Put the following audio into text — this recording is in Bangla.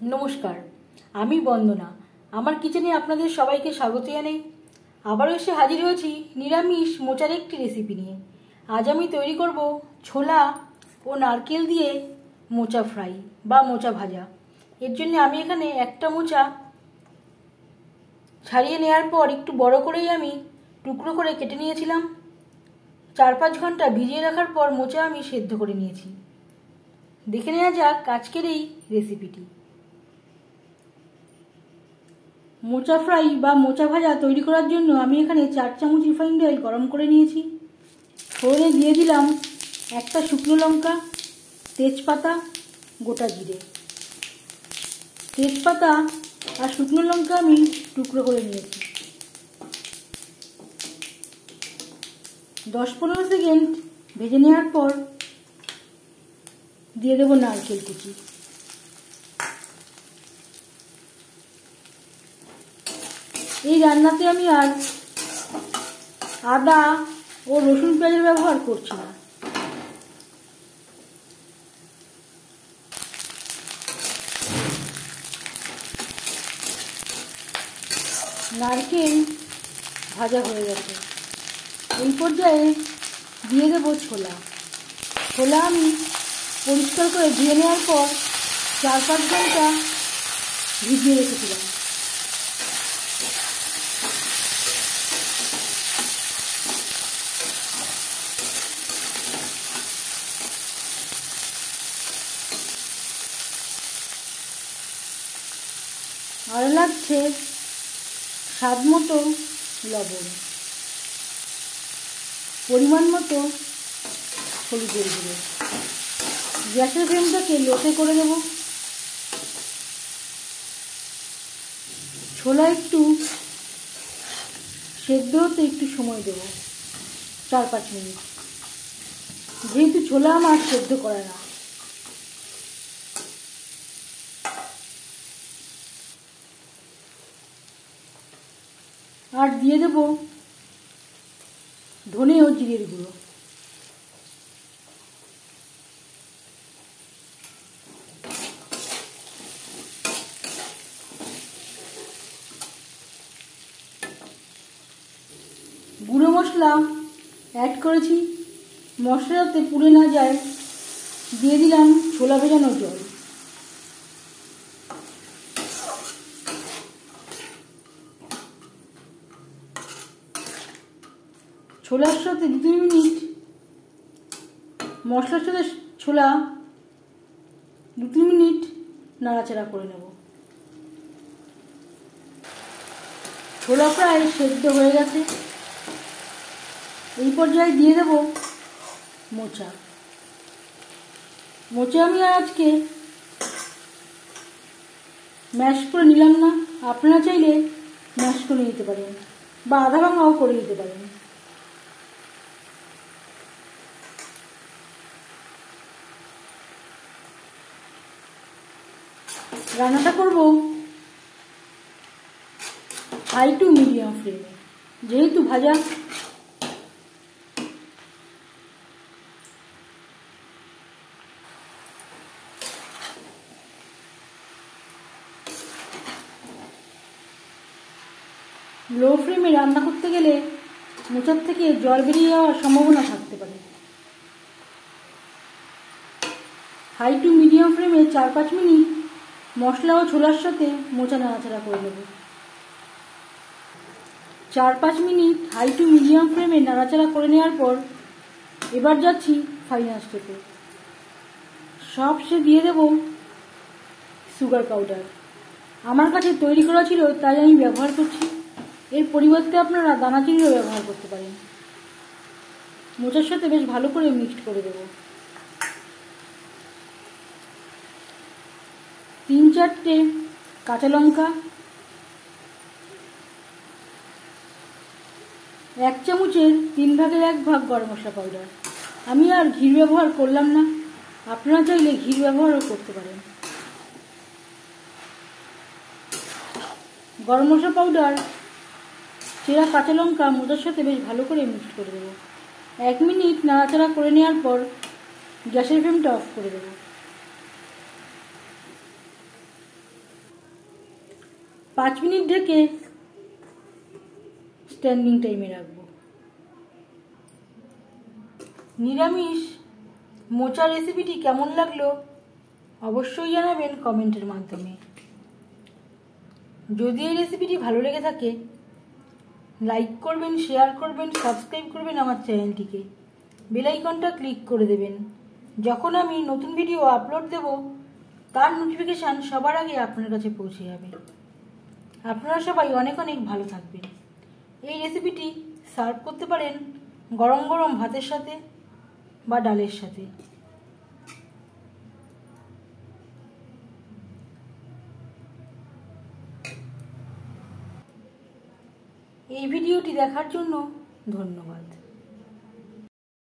নমস্কার, আমি বন্দনা। আমার কিচেনে আপনাদের সবাইকে স্বাগত জানাই। আবারও এসে হাজির হয়েছি নিরামিষ মোচার একটি রেসিপি নিয়ে। আজ আমি তৈরি করব ছোলা ও নারকেল দিয়ে মোচা ফ্রাই বা মোচা ভাজা। এর জন্য আমি এখানে একটা মোচা ছাড়িয়ে নেওয়ার পর একটু বড় করেই আমি টুকরো করে কেটে নিয়েছিলাম। 4-5 ঘন্টা ভিজিয়ে রাখার পর মোচা আমি সেদ্ধ করে নিয়েছি। দেখে নেওয়া যাক আজকের এই রেসিপিটি। মোচা ফ্রাই বা মোচা ভাজা তৈরি করার জন্য আমি এখানে 4 চামচ রিফাইন্ড অয়েল গরম করে নিয়েছি। ফোড়নে দিয়ে দিলাম একটা শুকনো লঙ্কা, তেজপাতা, গোটা জিরে। তেজপাতা আর শুকনো লঙ্কা আমি টুকরো করে নিয়েছি। 10-15 সেকেন্ড ভেজে নেওয়ার পর দিয়ে দেবো নারকেল কুচি। এই রান্নাতে আমি আর আদা ও রসুন পেঁয়াজের ব্যবহার করছি না। নারকেল ভাজা হয়ে গেছে। এই পর্যায়ে দিয়ে দেবো ছোলা। ছোলা আমি পরিষ্কার করে ধুয়ে নেওয়ার পর 4-5 ঘন্টা ভিজিয়ে রেখেছিলাম। আর লাগছে স্বাদ মতো লবণ, পরিমাণ মতো হলুদের গুঁড়ো। গ্যাসের ফ্লেমটাকে লোতে করে দেব। ছোলা একটু সেদ্ধ হতে একটু সময় দেব, 4-5 মিনিট, যেহেতু ছোলা আমার সেদ্ধ করে না। আর দিয়ে দেব ধনে ও জিরের গুঁড়ো। গুঁড়ো মশলা অ্যাড করেছি। মশলা যাতে পুড়ে না যায় দিয়ে দিলাম ছোলা ভেজানো জল। ছোলার সাথে 2-3 মিনিট, মশলার সাথে ছোলা 2-3 মিনিট নাড়াচাড়া করে নেব। ছোলা প্রায় সেদ্ধ হয়ে গেছে। এই পর্যায়ে দিয়ে দেব মোচা। মোচা আমি আজকে ম্যাশ করে নিলাম না, আপনারা চাইলে ম্যাশ করে নিতে পারেন বা আধা ভাঙাও করে নিতে পারেন। রান্নাটা করব হাই টু মিডিয়াম ফ্লেমে, যেহেতু ভাজা। লো ফ্লেমে রান্না করতে গেলে মোচার থেকে জল বেরিয়ে যাওয়ার সম্ভাবনা থাকতে পারে। হাই টু মিডিয়াম ফ্লেমে 4-5 মিনিট মশলা ও ছোলার সাথে মোচা নাড়াচাড়া করে নেব। 4-5 মিনিট হাই টু মিডিয়াম ফ্লেমে নাড়াচাড়া করে নেওয়ার পর এবার যাচ্ছি ফাইনাল স্টেপে। সবশেষে দিয়ে দেব সুগার পাউডার। আমার কাছে তৈরি করা ছিল তাই আমি ব্যবহার করছি। এর পরিবর্তে আপনারা দানা চিনিও ব্যবহার করতে পারেন। মোচার সাথে বেশ ভালো করে মিক্সড করে দেব। 3-4টে কাঁচা লঙ্কা, 1 চামচের 3 ভাগের 1 ভাগ গরম মশলা পাউডার। আমি আর ঘির ব্যবহার করলাম না, আপনারা চাইলে ঘির ব্যবহারও করতে পারেন। গরম মশলা পাউডার, চেরা কাঁচা লঙ্কা মোচার সাথে বেশ ভালো করে মিক্সড করে দেবো। 1 মিনিট নাড়াচাড়া করে নেওয়ার পর গ্যাসের ফ্লেমটা অফ করে দেবো। 5 মিনিট ঢেকে স্ট্যান্ডিং টাইমে রাখবো। নিরামিষ মোচা রেসিপিটি কেমন লাগলো অবশ্যই জানাবেন কমেন্টের মাধ্যমে। যদি এই রেসিপিটি ভালো লেগে থাকে লাইক করবেন, শেয়ার করবেন, সাবস্ক্রাইব করবেন আমার চ্যানেলটিকে, বেল আইকনটা ক্লিক করে দেবেন। যখন আমি নতুন ভিডিও আপলোড দেব তার নোটিফিকেশান সবার আগে আপনার কাছে পৌঁছে যাবে। আপনারা সবাই অনেক অনেক ভালো থাকবেন। এই রেসিপিটি সার্ভ করতে পারেন গরম গরম ভাতের সাথে বা ডালের সাথে। এই ভিডিওটি দেখার জন্য ধন্যবাদ।